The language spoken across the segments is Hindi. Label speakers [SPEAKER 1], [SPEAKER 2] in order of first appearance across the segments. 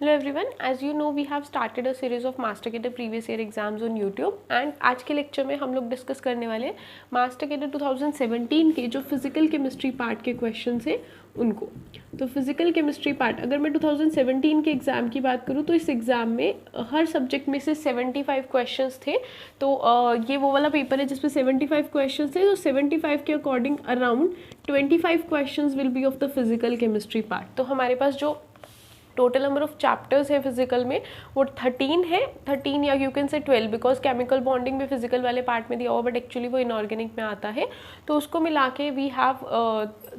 [SPEAKER 1] Hello everyone, as you know we have started a series of master cadre previous year exams on YouTube and आज के लेक्चर में हम लोग डिस्कस करने वाले हैं मास्टर केडर 2017 के जो फिजिकल केमिस्ट्री पार्ट के क्वेश्चन हैं उनको। तो फिजिकल केमिस्ट्री पार्ट अगर मैं 2017 के एग्ज़ाम की बात करूँ तो इस एग्ज़ाम में हर सब्जेक्ट में से 75 क्वेश्चंस थे। तो ये वो वाला पेपर है जिसमें 75 क्वेश्चंस थे। तो 75 के according around 25 questions will be of the physical chemistry part. तो हमारे पास जो टोटल नंबर ऑफ चैप्टर्स है फिजिकल में वो 13 है, 13 या you can say 12 because chemical bonding भी फिजिकल वाले पार्ट में दिया हुआ बट एक्चुअली वो इनऑर्गेनिक में आता है। तो उसको मिला के वी हैव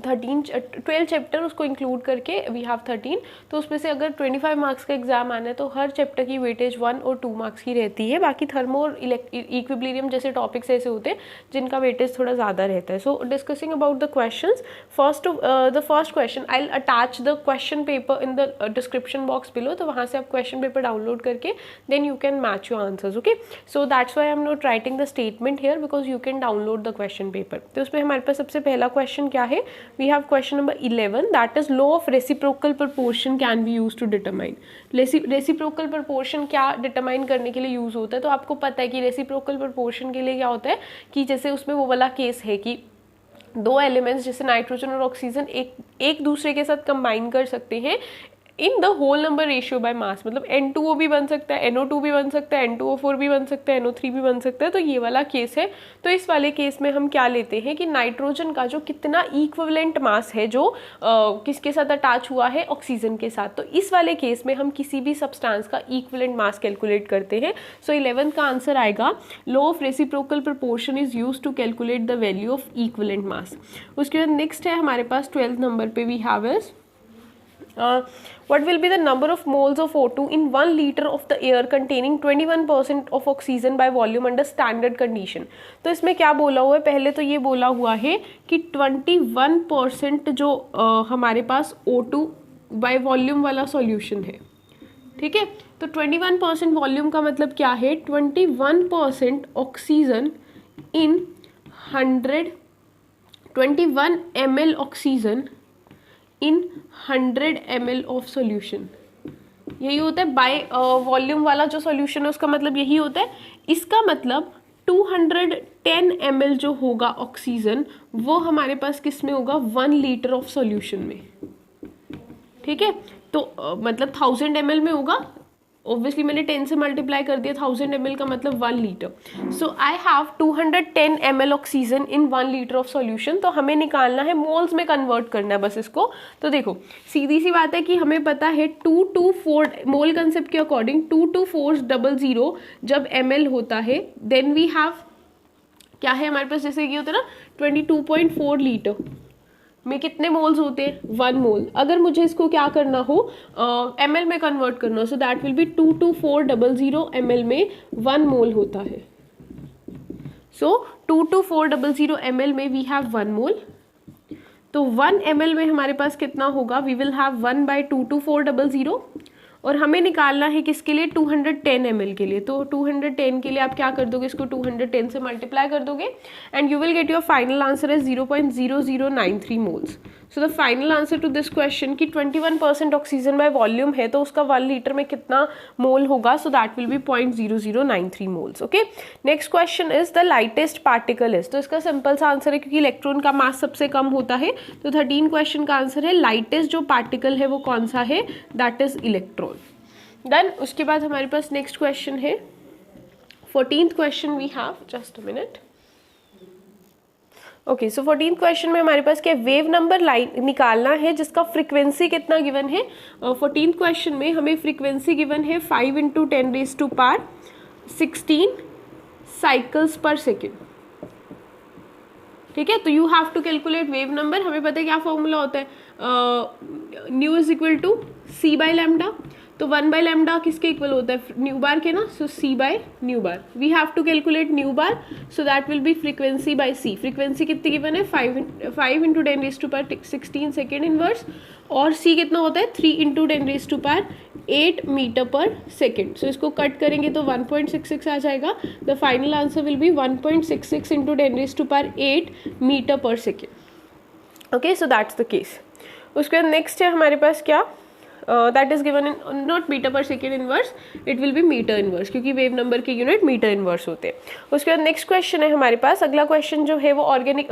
[SPEAKER 1] 12 चैप्टर, उसको इंक्लूड करके वी हैव 13। तो उसमें से अगर 25 मार्क्स का एग्जाम आना है तो हर चैप्टर की वेटेज 1 और 2 मार्क्स की रहती है। बाकी थर्मो और इक्विलिब्रियम जैसे टॉपिक्स ऐसे होते हैं जिनका वेटेज थोड़ा ज़्यादा रहता है। So discussing about the question, the first question I will attach the question paper in the description box below. तो वहाँ से आप क्वेश्चन पेपर डाउनलोड करके then you can match your answers. Okay, so that's why I am not writing the statement here because you can download the question paper. तो उसमें हमारे पास सबसे पहला क्वेश्चन क्या है, we have question number 11 that is law of reciprocal proportion can be use to determine. Reciprocal proportion क्या डिटरमाइन करने के लिए यूज होता है। तो आपको पता है कि रेसिप्रोकल प्रपोर्शन के लिए क्या होता है कि जैसे उसमें वो वाला केस है कि दो एलिमेंट्स जैसे नाइट्रोजन और ऑक्सीजन एक दूसरे के साथ कंबाइन कर सकते हैं in the whole number ratio by mass. मतलब N2O भी बन सकता है, NO2 भी बन सकता है, N2O4 भी बन सकता है, NO3 भी बन सकता है। तो ये वाला केस है। तो इस वाले केस में हम क्या लेते हैं कि नाइट्रोजन का जो कितना इक्विवेलेंट मास है जो किसके साथ अटैच हुआ है, ऑक्सीजन के साथ। तो इस वाले केस में हम किसी भी सब्सटेंस का इक्विवेलेंट मास कैलकुलेट करते हैं। सो 11th का आंसर आएगा law of reciprocal proportion is use to calculate the value of equivalent mass. उसके बाद नेक्स्ट है हमारे पास 12th नंबर पे we have is what will be the number of moles of O2 in 1 liter of the air containing 21% of oxygen by volume under standard condition। तो इसमें क्या बोला हुआ है, पहले तो ये बोला हुआ है कि 21% जो हमारे पास O2 by वॉल्यूम वाला सॉल्यूशन है, ठीक है। तो 21% वॉल्यूम का मतलब क्या है, 21% oxygen in 21 ml oxygen in 100 ml of solution. यही होता है बाय वॉल्यूम वाला जो सॉल्यूशन है उसका मतलब यही होता है। इसका मतलब 210 ml जो होगा ऑक्सीजन वो हमारे पास किस में होगा, 1 लीटर ऑफ सॉल्यूशन में, ठीक है। तो मतलब 1000 ml में होगा। ऑब्वियसली मैंने 10 से मल्टीप्लाई कर दिया, 1000 ml का मतलब 1 litre. So I have 210 ml oxygen in 1 litre of solution. तो हमें निकालना है, मोल्स में कन्वर्ट करना है बस इसको। तो देखो सीधी सी बात है कि हमें पता है 224 मोल कंसेप्ट के अकॉर्डिंग 22400 जब ml होता है देन वी हैव क्या है हमारे पास, जैसे कि होता है ना 22.4 लीटर में कितने मोल्स होते हैं, 1 मोल। अगर मुझे इसको क्या करना हो ml में कन्वर्ट करना हो, सो दैट विल बी 22400 ml में 1 मोल होता है। सो 22400 ml में वी हैव 1 मोल। तो 1 ml में हमारे पास कितना होगा, वी विल हैव 1 बाई 22400 और हमें निकालना है किसके लिए, 210 ml के लिए। तो 210 के लिए आप क्या कर दोगे, इसको 210 से मल्टीप्लाई कर दोगे and you will get your final answer as 0.0093 moles. So the final answer to this question की 21% ऑक्सीजन बाय वॉल्यूम है तो उसका 1 लीटर में कितना मोल होगा, सो that will B 0.0093 moles. Okay, next question is the lightest particle is. तो इसका सिंपल सा आंसर है क्योंकि इलेक्ट्रॉन का मास सबसे कम होता है। तो 13 क्वेश्चन का आंसर है लाइटेस्ट जो पार्टिकल है वो कौन सा है, दैट इज इलेक्ट्रॉन। डन। उसके बाद हमारे पास नेक्स्ट क्वेश्चन है 14th question we have, just a minute. Okay, so 14th question में हमारे पास क्या वेव नंबर लाइन निकालना है जिसका फ्रीक्वेंसी कितना गिवन है। 14th क्वेश्चन में हमें फ्रीक्वेंसी गिवन है 5 × 10⁻16 साइकिल्स पर सेकेंड, ठीक है। तो you have to calculate wave number. हमें पता है क्या फॉर्मूला होता है, nu is equal to c by lambda. तो 1 बाय लैम्डा किसके इक्वल होता है, न्यू बार के ना। So c by nu bar, we have to calculate nu bar, so that will be frequency by c. Frequency कितनी गिवन है, 5 × 10⁻16 सेकेंड इनवर्स और सी कितना होता है, 3 × 10⁸ मीटर पर सेकेंड। सो इसको कट करेंगे तो 1.66 आ जाएगा। The final answer will be 1.66 × 10⁸ metre per second. Okay, so that's the case. उसके बाद नेक्स्ट है हमारे पास क्या, that is given in not metre per second inverse, it will be metre inverse, क्योंकि वेव नंबर के यूनिट मीटर इनवर्स होते हैं. उसके बाद नेक्स्ट क्वेश्चन है हमारे पास. अगला क्वेश्चन जो है वो ऑर्गेनिक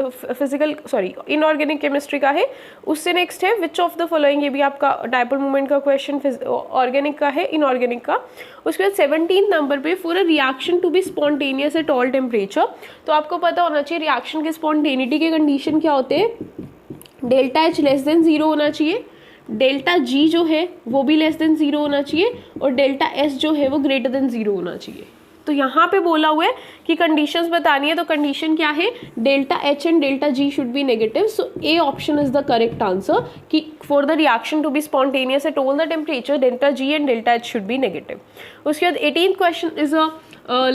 [SPEAKER 1] इनऑर्गेनिक केमिस्ट्री का है. उससे नेक्स्ट है विच ऑफ द फॉलोइंग, ये भी आपका डायपोल मोमेंट का क्वेश्चन ऑर्गेनिक का है, इनऑर्गेनिक का. उसके बाद 17 नंबर पे for a reaction to be spontaneous at all temperature. तो आपको पता होना चाहिए रिएक्शन के स्पॉन्टेनिटी के कंडीशन क्या होते हैं. डेल्टा एच लेस देन 0 होना चाहिए, डेल्टा जी जो है वो भी लेस देन 0 होना चाहिए, और डेल्टा एस जो है वो ग्रेटर देन 0 होना चाहिए. तो यहाँ पे बोला हुआ है कि कंडीशंस बतानी है. तो कंडीशन क्या है, delta H and delta G should be negative. So A option is the correct answer कि for the reaction to be spontaneous at all the temperature delta G and delta H should be negative. उसके बाद 18th question is a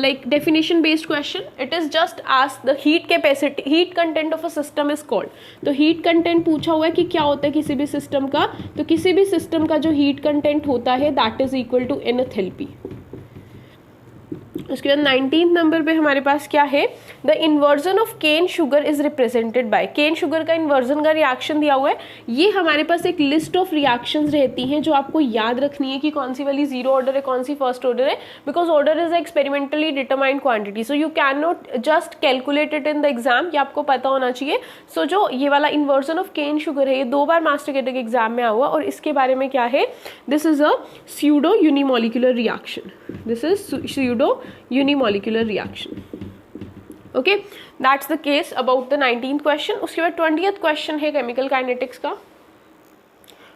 [SPEAKER 1] like definition based question. It is just ask the heat capacity, heat content of a system is called. तो heat content पूछा हुआ है कि क्या होता है किसी भी सिस्टम का. तो किसी भी सिस्टम का जो heat content होता है that is equal to एनाथैल्पी. उसके बाद 19th नंबर पे हमारे पास क्या है, the inversion of cane sugar is represented by. Cane sugar का इन्वर्जन का रिएक्शन दिया हुआ है. ये हमारे पास एक लिस्ट ऑफ रिएक्शंस रहती हैं जो आपको याद रखनी है कि कौन सी वाली जीरो ऑर्डर है, कौन सी फर्स्ट ऑर्डर है, because order is experimentally determined quantity. So you can not just calculate it in the exam, ये आपको पता होना चाहिए. सो जो ये वाला इन्वर्जन ऑफ केन शुगर है ये 2 बार मास्टर कैडेट के एग्जाम में आया हुआ, और इसके बारे में क्या है, this is a pseudo unimolecular reaction. This is pseudo unimolecular reaction. Okay, that's the case about the 19th question. उसके बाद 20th question है chemical kinetics का.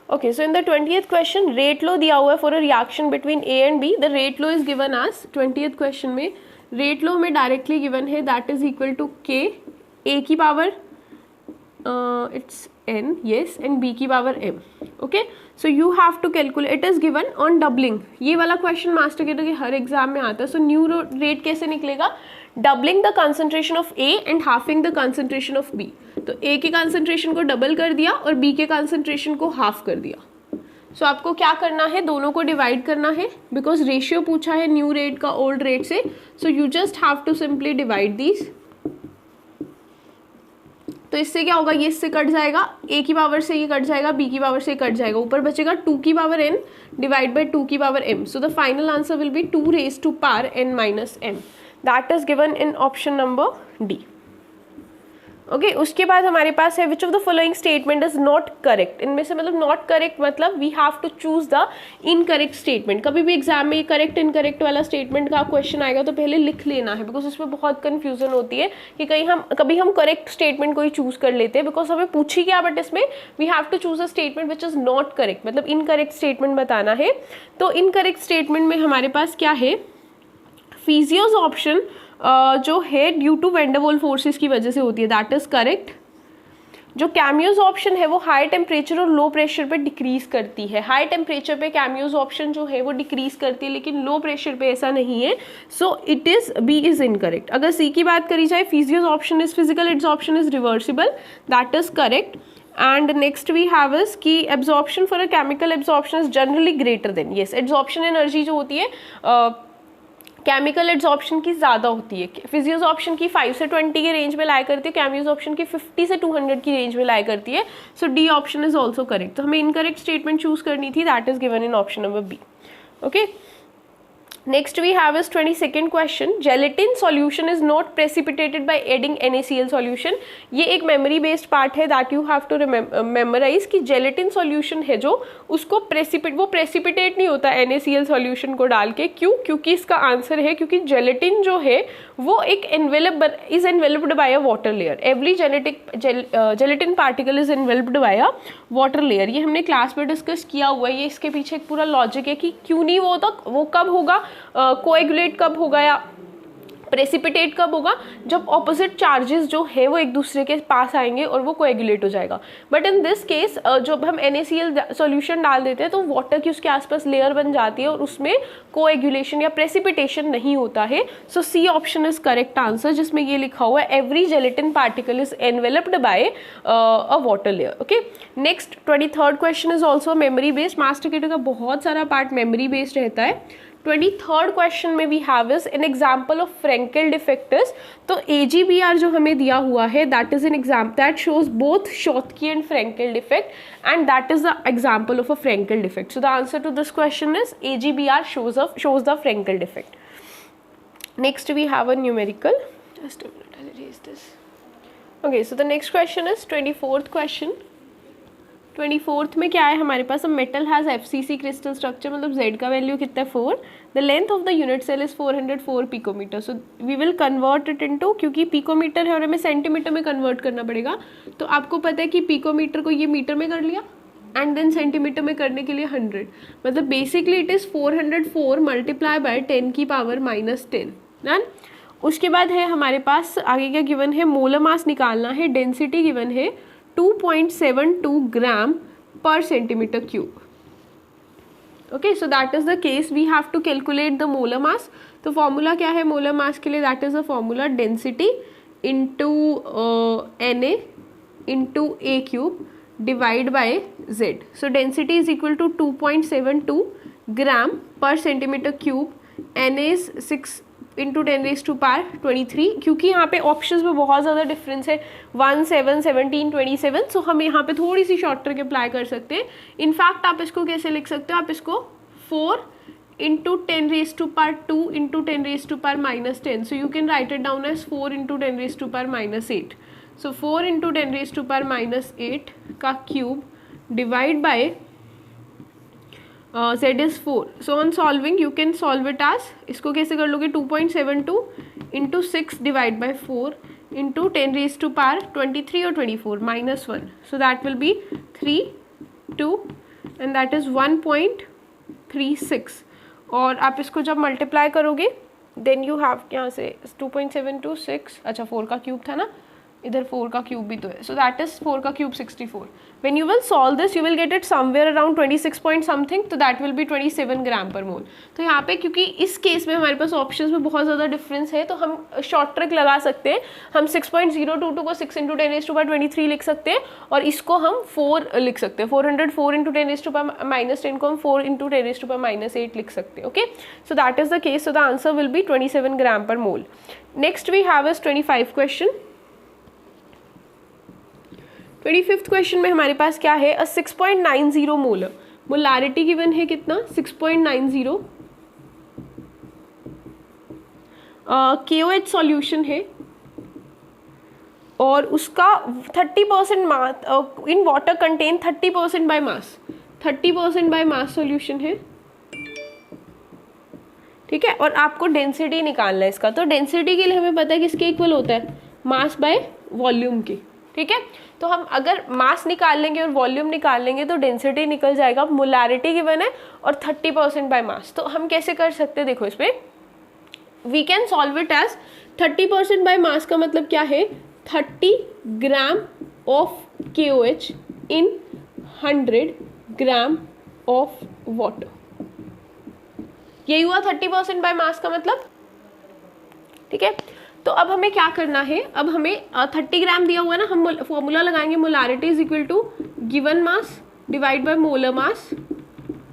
[SPEAKER 1] Okay, so in the 20th question rate law दिया हुआ है for a reaction between A and B. The rate law is given as 20th question में rate law में directly given है that is equal to K A की power it's N, yes, and B की power M. Okay, so you have to calculate, it is given on doubling. ये वाला क्वेश्चन मास्टर के हर एग्जाम में आता है. सो न्यू रेट कैसे निकलेगा, doubling the concentration of A and halving the concentration of B. तो ए के कंसंट्रेशन को डबल कर दिया और बी के कंसंट्रेशन को हाफ कर दिया. सो आपको क्या करना है, दोनों को डिवाइड करना है, बिकॉज रेशियो पूछा है न्यू रेट का ओल्ड रेट से. So you just have to simply divide these. तो इससे क्या होगा, ये इससे कट जाएगा, a की पावर से ये कट जाएगा, b की पावर से कट जाएगा, ऊपर बचेगा 2 की पावर n डिवाइड बाय 2 की power m. So the final answer will be 2 raised to power n minus m. That is given in option number D. Okay, उसके बाद हमारे पास है which of the following statement is not correct. इनमें से मतलब नॉट करेक्ट मतलब we have to choose the incorrect statement. कभी भी एग्जाम में करेक्ट इनकरेक्ट वाला स्टेटमेंट का क्वेश्चन आएगा तो पहले लिख लेना है, बिकॉज उसमें बहुत कंफ्यूजन होती है कि कभी हम करेक्ट स्टेटमेंट को ही चूज कर लेते हैं, बिकॉज हमें पूछी क्या, बट इसमें we have to choose a statement which is not correct, मतलब इनकरेक्ट स्टेटमेंट बताना है. तो इनकरेक्ट स्टेटमेंट में हमारे पास क्या है, फिजियोस ऑप्शन जो है due to van der Waals forces की वजह से होती है, दैट इज करेक्ट. जो कैमियोज ऑप्शन है वो हाई टेम्परेचर और लो प्रेशर पे डिक्रीज करती है. हाई टेम्परेचर पे कैमियोज ऑप्शन जो है वो डिक्रीज करती है, लेकिन लो प्रेशर पे ऐसा नहीं है. So it is B is incorrect. अगर सी की बात करी जाए, फिजियोस option is physical, it's option is reversible, that is correct. And next we have is कि absorption for a chemical absorption is generally greater than. Yes, absorption energy जो होती है केमिकल एब्जॉर्प्शन की ज़्यादा होती है. फिजियोस ऑप्शन की 5 से 20 के रेंज में लाया करती है, कैमियोस ऑप्शन की 50 से 200 की रेंज में लाया करती है. So D option is also correct. तो हमें इनकरेक्ट स्टेटमेंट चूज करनी थी, that is given in option number B. Okay, next we have is 22nd question. Gelatin solution is not precipitated by adding NaCl solution. ये एक मेमोरी बेस्ड पार्ट है that you have to memorise कि जेलेटिन सॉल्यूशन है जो उसको प्रेसिपिटेट नहीं होता NaCl सॉल्यूशन को डाल के. क्यों? क्योंकि इसका आंसर है क्योंकि जेलेटिन जो है वो एक is enveloped by a water layer. Every gelatin particle is enveloped by a water layer. ये हमने क्लास में डिस्कस किया हुआ है. ये इसके पीछे एक पूरा लॉजिक है कि क्यों नहीं वो कब होगा, कोएगुलेट कब होगा या प्रेसिपिटेट कब होगा, जब ऑपोजिट चार्जेस जो है वो एक दूसरे के पास आएंगे और वो कोएगुलेट हो जाएगा. बट इन दिस केस जब हम NaCl सॉल्यूशन डाल देते हैं तो वाटर की उसके आसपास लेयर बन जाती है और उसमें कोएगुलेशन या प्रेसिपिटेशन नहीं होता है. So C option is correct answer, जिसमें ये लिखा हुआ है every gelatin particle is enveloped by a water layer. Okay, next 23rd question is also memory based. Master kit का बहुत सारा पार्ट मेमोरी बेस्ड रहता है. 23rd क्वेश्चन में we have is an example of Frenkel defect is, तो AGBR जो हमें दिया हुआ है that is an example that shows both Schottky and Frenkel defect and that is the example of a Frenkel defect. So the answer to this question is AGBR shows the Frenkel defect. Next we have a numerical. Just a minute, I'll erase this. Okay, so the next question is 24th question. 24th में क्या है हमारे पास? A metal has FCC crystal structure, मतलब Z का वैल्यू कितना है 4. The length of the unit cell is 404 picometer. So we will convert it into, क्योंकि पिकोमीटर है और हमें सेंटीमीटर में कन्वर्ट करना पड़ेगा, तो आपको पता है कि पिकोमीटर को ये मीटर में कर लिया एंड देन सेंटीमीटर में करने के लिए 100, मतलब basically it is 404 multiply by 10 की पावर -10. डन. उसके बाद है हमारे पास आगे क्या गिवन है? मोलर मास निकालना है. डेंसिटी गिवन है 2.72 gram per centimetre cube. Okay, so that is the case we have to calculate the molar mass. तो फॉर्मूला क्या है मोलर मास के लिए? That is the formula density into Na into A cube divide by Z. So density is equal to 2.72 gram per centimetre cube. Na is 6 into 10⁻23. क्योंकि यहाँ पे ऑप्शंस में बहुत ज़्यादा डिफरेंस है, 1, 7, 17, 27. सो हम यहाँ पे थोड़ी सी शॉर्ट ट्रिक अप्लाई कर सकते हैं. इनफैक्ट आप इसको कैसे लिख सकते हो? आप इसको 4 into 10⁻2 into 10⁻−10. So you can write it down as 4 into 10⁻−8. So 4 into 10⁻−8 का cube divide by Z is 4. So on solving you can solve it as, इसको कैसे कर लोगे? 2.72 इंटू 6 डिवाइड बाई 4 इंटू 10⁻23 और 24 -1. So that will be 3, 2 and that is 1.36. और आप इसको जब मल्टीप्लाई करोगे देन यू हैव, यहाँ से 2.72 6, अच्छा 4 का क्यूब था ना, इधर 4 का क्यूब भी तो है. सो दैट इज 4 का cube 64. When you will solve this you will get it somewhere around 26 point something, तो that will be 27 gram per मोल. तो यहाँ पे क्योंकि इस केस में हमारे पास ऑप्शंस में बहुत ज़्यादा डिफरेंस है, तो हम शॉर्ट ट्रिक लगा सकते हैं. हम 6.022 को 6 इंटू 10⁻23 लिख सकते हैं और इसको हम 4 लिख सकते हैं. 404 इंटू 10⁻−10 को हम 4 इंटू 10⁻−8 लिख सकते हैं. Okay, so that is the case. So the answer will be 27 gram per mole. Next we have is 25 question. 25th question में हमारे पास क्या है? अ 6.90 मोलर. मोलारिटी गिवन है कितना? 6.90. KOH सॉल्यूशन है और उसका 30% mass in water content 30% by mass. 30% by mass solution है, ठीक है. और आपको डेंसिटी निकालना है इसका. तो डेंसिटी के लिए हमें पता है किसके इक्वल होता है? मास बाय वॉल्यूम के, ठीक है. तो हम अगर मास निकाल लेंगे और वॉल्यूम निकाल लेंगे तो डेंसिटी निकल जाएगा. मोलारिटी गिवन है और 30% बाय मास. तो हम कैसे कर सकते हैं? देखो इसमें we can solve it as 30% by mass का मतलब क्या है? 30 gram of KOH in 100 gram of water. यही हुआ 30% बाय मास का मतलब, ठीक है. तो अब हमें क्या करना है? अब हमें 30 ग्राम दिया हुआ है ना, हम फॉर्मूला लगाएंगे. Molarity is equal to given mass divide by molar mass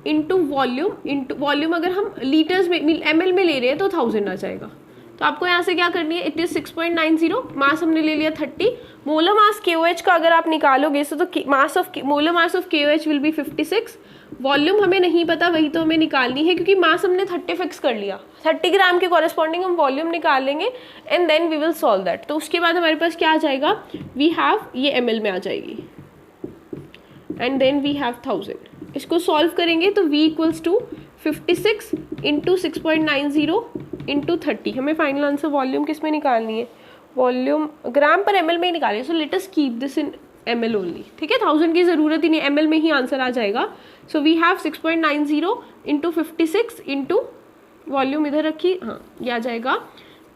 [SPEAKER 1] into volume. Into volume अगर हम लीटर्स में ml में ले रहे हैं तो 1000 आ जाएगा. तो आपको यहाँ से क्या करनी है? It is 6.90. मास हमने ले लिया 30. मोलर मास KOH का अगर आप निकालोगे तो mass of molar mass of KOH will be 56. Volume हमें नहीं पता, वही तो हमें निकालनी है क्योंकि मास हमने 30 फिक्स कर लिया. 30 ग्राम के कॉरेस्पॉन्डिंग हम वॉल्यूम निकाल लेंगे and then we will solve that. तो उसके बाद हमारे पास क्या आ जाएगा? वी हैव, ये ml में आ जाएगी एंड देन वी हैव 1000. इसको सॉल्व करेंगे तो v equals to 56 into 6.90 into 30. हमें फाइनल आंसर वॉल्यूम किस में निकालनी है? वॉल्यूम ग्राम पर ml में ही निकालें. So let us keep this in ml only, ठीक है. 1000 की ज़रूरत ही नहीं, ml में ही आंसर आ जाएगा. So we have 6.90 into 56 into volume इधर रखी, हाँ ये आ जाएगा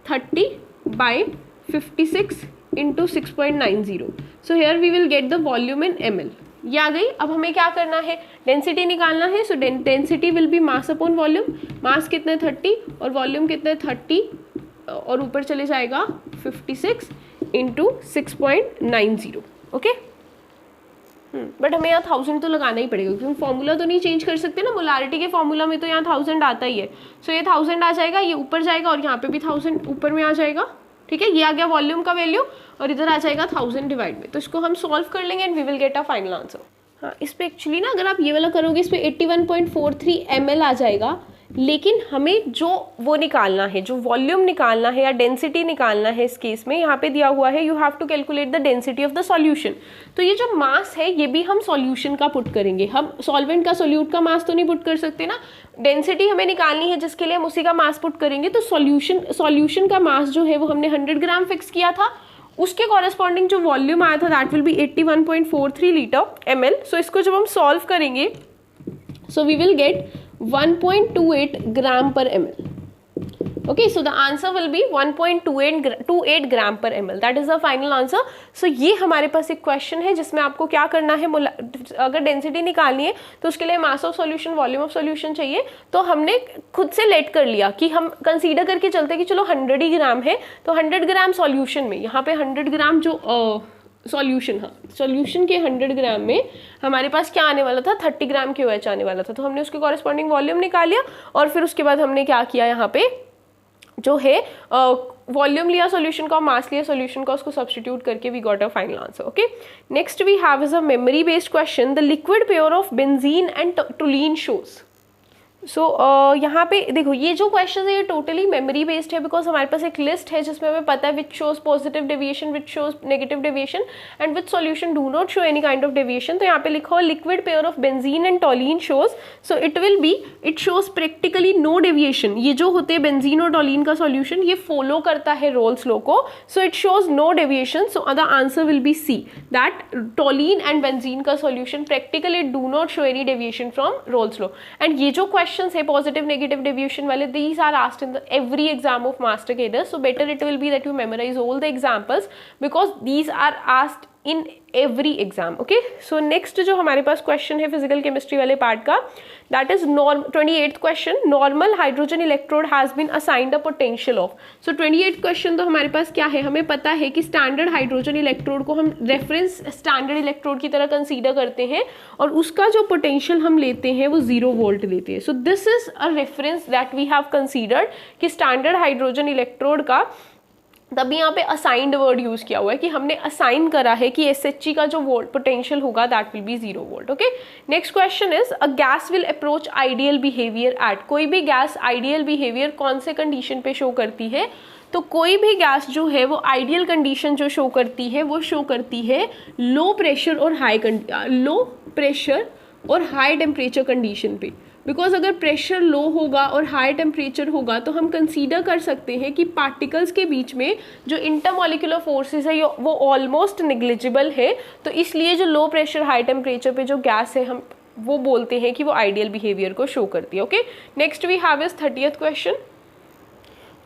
[SPEAKER 1] 30 by 56 into 6.90. So here we will get the volume in ml. ये आ गई. अब हमें क्या करना है? डेंसिटी निकालना है. So density will be mass upon volume. Mass कितना है? 30 और वॉल्यूम कितना है? 30 और ऊपर चले जाएगा 56 इंटू 6.90. ओके, बट हमें यहाँ 1000 तो लगाना ही पड़ेगा क्योंकि फॉर्मूला तो नहीं चेंज कर सकते ना, मोलारिटी के फॉर्मूला में तो यहाँ 1000 आता ही है। सो ये 1000 आ जाएगा, ये ऊपर जाएगा और यहाँ पे भी 1000 ऊपर में आ जाएगा, ठीक है। ये आ गया वॉल्यूम का वैल्यू और इधर आ जाएगा 1000 डिवाइड में। तो इसको हम सॉल्व कर लेंगे and we will get a final answer. हाँ, इस पर एक्चुअली ना अगर आप ये वाला करोगे इस पर 81.43 ml आ जाएगा, लेकिन हमें जो वो निकालना है, जो वॉल्यूम निकालना है या डेंसिटी निकालना है, इस केस में यहाँ पे दिया हुआ है you have to calculate the density of the solution. तो ये जो मास है ये भी हम सॉल्यूशन का पुट करेंगे, हम सॉल्वेंट का सोल्यूट का मास तो नहीं पुट कर सकते ना, डेंसिटी हमें निकालनी है जिसके लिए हम उसी का मास पुट करेंगे। तो सॉल्यूशन का मास जो है वो हमने 100 ग्राम फिक्स किया था, उसके कॉरेस्पॉन्डिंग जो वॉल्यूम आया था that will B 81.43 litre ml। सो इसको जब हम सॉल्व करेंगे सो वी विल गेट 1.28 ग्राम पर ml। Okay, so the answer will be 1.28 ग्राम पर ml. That is the final answer. So ये हमारे पास एक क्वेश्चन है जिसमें आपको क्या करना है, अगर डेंसिटी निकालनी है तो उसके लिए mass of solution, volume of solution चाहिए। तो हमने खुद से लेट कर लिया कि हम कंसीडर करके चलते कि चलो 100 ही ग्राम है, तो 100 ग्राम सॉल्यूशन में, यहाँ पे 100 ग्राम जो सॉल्यूशन, हाँ सॉल्यूशन के 100 ग्राम में हमारे पास क्या आने वाला था, 30 ग्राम KOH आने वाला था। तो हमने उसके कॉरेस्पॉन्डिंग वॉल्यूम निकाल लिया और फिर उसके बाद हमने क्या किया, यहाँ पे जो है वॉल्यूम लिया सॉल्यूशन का, मास लिया सॉल्यूशन का, उसको सब्स्टिट्यूट करके we got a final answer. Okay, next we have is a memory based question, the liquid pair of benzene and toluene shows. So यहाँ पे देखो ये जो क्वेश्चन है ये टोटली मेमोरी बेस्ड है, बिकॉज हमारे पास एक लिस्ट है जिसमें हमें पता है which shows positive deviation, which shows negative deviation and which solution do not show any kind of deviation. तो यहाँ पे लिखा हो liquid pair of benzene and toluene shows, so it will be it shows practically no deviation. ये जो होते हैं बेंजीन और टोलीन का सॉल्यूशन ये फॉलो करता है रोल्स लॉ को, so it shows no deviation. So the answer will be C, that toluene and benzene का solution practically do not show any deviation from Raoult's law. And ये जो क्वेश्चंस है पॉजिटिव नेगेटिव डेविएशन वाले, these are asked in the every exam of master cadre, so better it will be that you memorize all the examples because these are asked in every exam. Okay, so next जो हमारे पास क्वेश्चन है फिजिकल केमिस्ट्री वाले पार्ट का, that is 28th question, normal hydrogen electrode has been assigned a potential of। so 28th question तो हमारे पास क्या है, हमें पता है कि स्टैंडर्ड हाइड्रोजन इलेक्ट्रोड को हम रेफरेंस स्टैंडर्ड इलेक्ट्रोड की तरह कंसीडर करते हैं और उसका जो पोटेंशियल हम लेते हैं वो 0 वोल्ट लेते हैं। So this is a reference that we have considered कि स्टैंडर्ड हाइड्रोजन इलेक्ट्रोड का, तभी यहाँ पे असाइंड वर्ड यूज किया हुआ है कि हमने असाइन करा है कि SHG का जो वोल्ट पोटेंशियल होगा that will B 0 volt. Okay, next question is a gas will approach ideal behaviour eight. कोई भी गैस आइडियल बिहेवियर कौन से कंडीशन पे शो करती है, तो कोई भी गैस जो है वो आइडियल कंडीशन जो शो करती है वो शो करती है लो प्रेशर और हाई टेम्परेचर कंडीशन पे। बिकॉज अगर प्रेशर लो होगा और हाई टेम्परेचर होगा तो हम कंसीडर कर सकते हैं कि पार्टिकल्स के बीच में जो इंटरमोलिकुलर फोर्सेस है वो ऑलमोस्ट नेग्लिजिबल है। तो इसलिए जो लो प्रेशर हाई टेम्परेचर पे जो गैस है हम वो बोलते हैं कि वो आइडियल बिहेवियर को शो करती है। Okay, next we have is 30th question.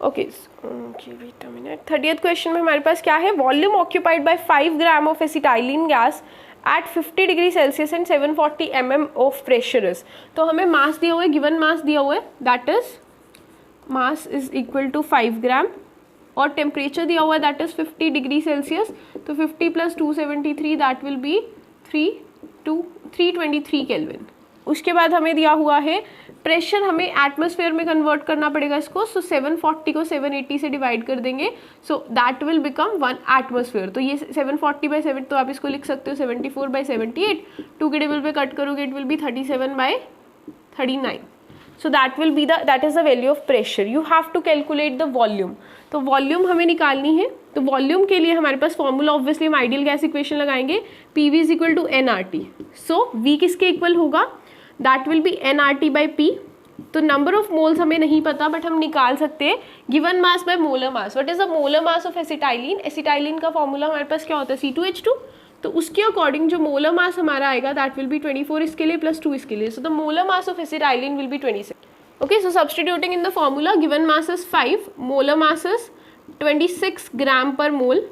[SPEAKER 1] Okay, wait a minute. 30th question में हमारे पास क्या है, volume occupied by 5 gram of acetylene gas at 50 degree Celsius and 740 mm of pressure is. तो हमें मास दिया हुआ है, गिवन मास दिया हुआ है, that is mass is equal to 5 gram और टेम्परेचर दिया हुआ है दैट इज 50 डिग्री सेल्सियस। तो 50 plus 273 that will B 323 kelvin. उसके बाद हमें दिया हुआ है प्रेशर, हमें एटमॉस्फेयर में कन्वर्ट करना पड़ेगा इसको। सो 740 को 780 से डिवाइड कर देंगे, सो दैट विल बिकम 1 एटमॉस्फेयर। तो ये 740/7 तो आप इसको लिख सकते हो 74/78। 2 के टेबल पे कट करोगे it will be 37/39। So that will be that is the value of pressure. You have to calculate the volume. तो वॉल्यूम हमें निकालनी है, तो वॉल्यूम के लिए हमारे पास फॉर्मूला ऑब्वियसली हम आइडियल गैस इक्वेशन लगाएंगे, PV is equal to NRT। So V किसके इक्वल होगा, that will be NRT by P। तो नंबर ऑफ मोल्स हमें नहीं पता बट हम निकाल सकते हैं given mass by molar mass. What is the molar mass of acetylene, acetylene का फॉर्मूला हमारे पास क्या होता है C2H2। तो उसके अकॉर्डिंग जो मोलर मास हमारा आएगा दैट विल बी 24 इसके लिए प्लस 2 इसके लिए। So the molar mass of acetylene will be 26। Okay, so substituting in the formula, given mass is 5, molar mass is 26 gram per मोल।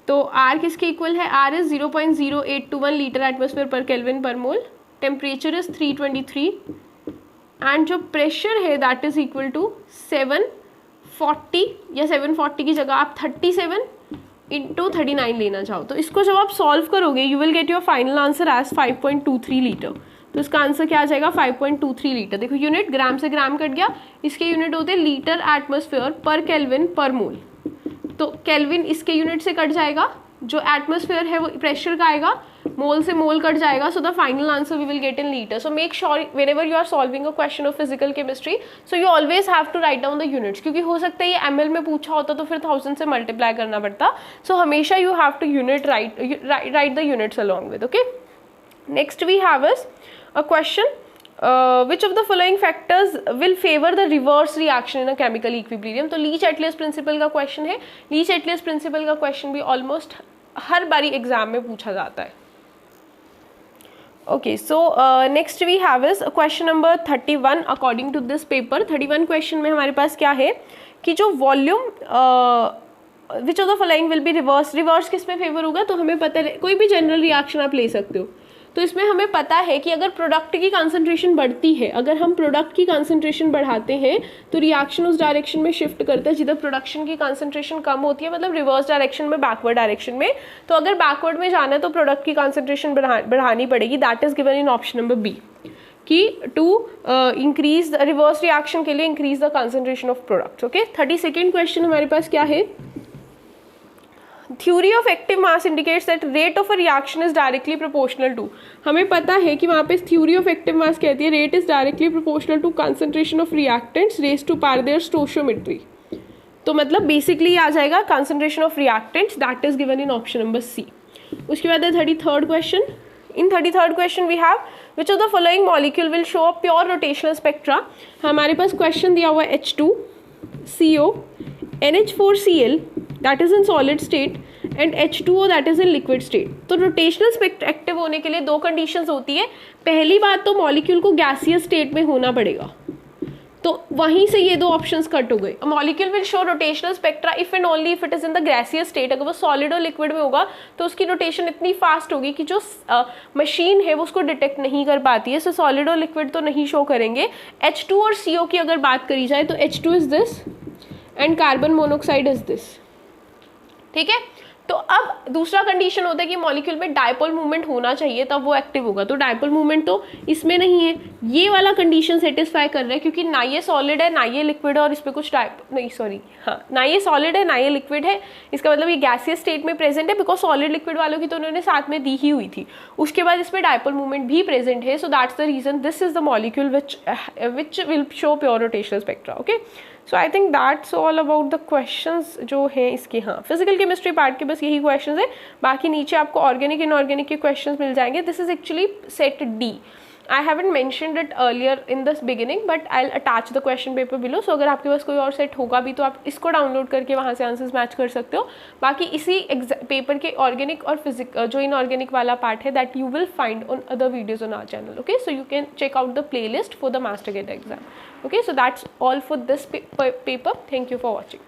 [SPEAKER 1] तो R किसके इक्वल है, R इज 0.0821 लीटर एटमॉस्फेयर पर केल्विन पर मोल। टेम्परेचर इज 323 एंड जो प्रेशर है दैट इज इक्वल टू 740 या 740 की जगह आप 37 इंटू 39 लेना चाहो तो इसको जब आप सॉल्व करोगे you will get your final answer as 5.23 litre. तो इसका आंसर क्या आ जाएगा 5.23 लीटर। देखो यूनिट ग्राम से ग्राम कट गया, इसके यूनिट होते हैं लीटर एटमॉस्फेयर पर केल्विन पर मोल। तो केल्विन इसके यूनिट से कट जाएगा, जो एटमॉस्फेयर है वो प्रेशर का आएगा, मोल से मोल कट जाएगा, so the final answer we will get in litre. So make sure whenever you are solving a question of physical chemistry so you always have to write down the units, क्योंकि हो सकता है ये ml में पूछा होता तो फिर 1000 से मल्टीप्लाई करना पड़ता। सो हमेशा you have to unit write the units along with. Okay, next we have is a question, which of the following factors will favor the reverse reaction in a chemical equilibrium। तो लीच-एटलियस प्रिंसिपल का क्वेश्चन है। लीच-एटलियस प्रिंसिपल का क्वेश्चन भी ऑलमोस्ट हर बारी एग्जाम में पूछा जाता है। Okay, so next we have is question number 31 according to this paper. 31 question में हमारे पास क्या है कि जो volume which of the following will be reverse. Reverse किस में फेवर होगा, तो हमें पता है कोई भी जनरल रिएक्शन आप ले सकते हो। तो इसमें हमें पता है कि अगर प्रोडक्ट की कंसंट्रेशन बढ़ती है, अगर हम प्रोडक्ट की कंसंट्रेशन बढ़ाते हैं तो रिएक्शन उस डायरेक्शन में शिफ्ट करता है जिधर प्रोडक्शन की कंसंट्रेशन कम होती है, मतलब रिवर्स डायरेक्शन में, बैकवर्ड डायरेक्शन में। तो अगर बैकवर्ड में जाना है तो प्रोडक्ट की कंसंट्रेशन बढ़ानी पड़ेगी। That is given in option number B कि टू इंक्रीज रिवर्स रिएक्शन के लिए increase the concentration of product. Okay, 32nd question हमारे पास क्या है, theory of active mass indicates that rate of a reaction is directly proportional to. हमें पता है कि वहाँ पे थ्योरी ऑफ एक्टिव मास कहती है rate is directly proportional to concentration of reactants raise to power their stoichiometry. तो मतलब बेसिकली आ जाएगा concentration of reactants, that is given in option number C. उसके बाद है 33rd question. In 33rd question we have which of the following molecule will show a pure rotational spectra. हमारे पास क्वेश्चन दिया हुआ है H2CO, NH4Cl that is in solid state and H2O that is in liquid state। तो रोटेशनल स्पेक्ट्रा एक्टिव होने के लिए दो कंडीशंस होती है। पहली बात तो मॉलिक्यूल को गैसियस स्टेट में होना पड़ेगा, तो वहीं से ये दो ऑप्शंस कट हो गए। Molecule will show rotational spectra if and only if it is in the gaseous state. अगर वो सॉलिड और लिक्विड में होगा तो उसकी रोटेशन इतनी फास्ट होगी कि जो मशीन है वो उसको डिटेक्ट नहीं कर पाती है। सो सॉलिड और लिक्विड तो नहीं शो करेंगे। H2 और CO की अगर बात करी जाए तो H2 is this and carbon monoxide is this. ठीक है, तो अब दूसरा कंडीशन होता है कि मॉलिक्यूल में डायपोल मूवमेंट होना चाहिए तब वो एक्टिव होगा। तो डायपोल मूवमेंट तो इसमें नहीं है, ये वाला कंडीशन सेटिस्फाई कर रहा है क्योंकि ना ये सॉलिड है ना ये लिक्विड है और इस पर कुछ ना ये सॉलिड है ना ये लिक्विड है। इसका मतलब ये गैसियस स्टेट में प्रेजेंट है, बिकॉज सॉलिड लिक्विड वालों की तो उन्होंने साथ में दी ही हुई थी। उसके बाद इसमें डायपोल मूवमेंट भी प्रेजेंट है। So that's the reason this is the molecule which will show pure rotational spectra. Okay, so I think that's all about the questions जो हैं इसके। हाँ, फिजिकल केमिस्ट्री पार्ट के बस यही क्वेश्चंस है, बाकी नीचे आपको ऑर्गेनिक इनऑर्गेनिक के क्वेश्चंस मिल जाएंगे। This is actually set D. I haven't mentioned it earlier in this beginning but I will attach the question paper below. So अगर आपके पास कोई और सेट होगा भी तो आप इसको डाउनलोड करके वहाँ से आंसर्स मैच कर सकते हो। बाकी इसी पेपर के ऑर्गेनिक और जो इनऑर्गेनिक वाला पार्ट है that you will find on other videos on our channel. Okay, so you can check out the playlist for the master GATE exam. Okay, so that's all for this paper. Thank you for watching.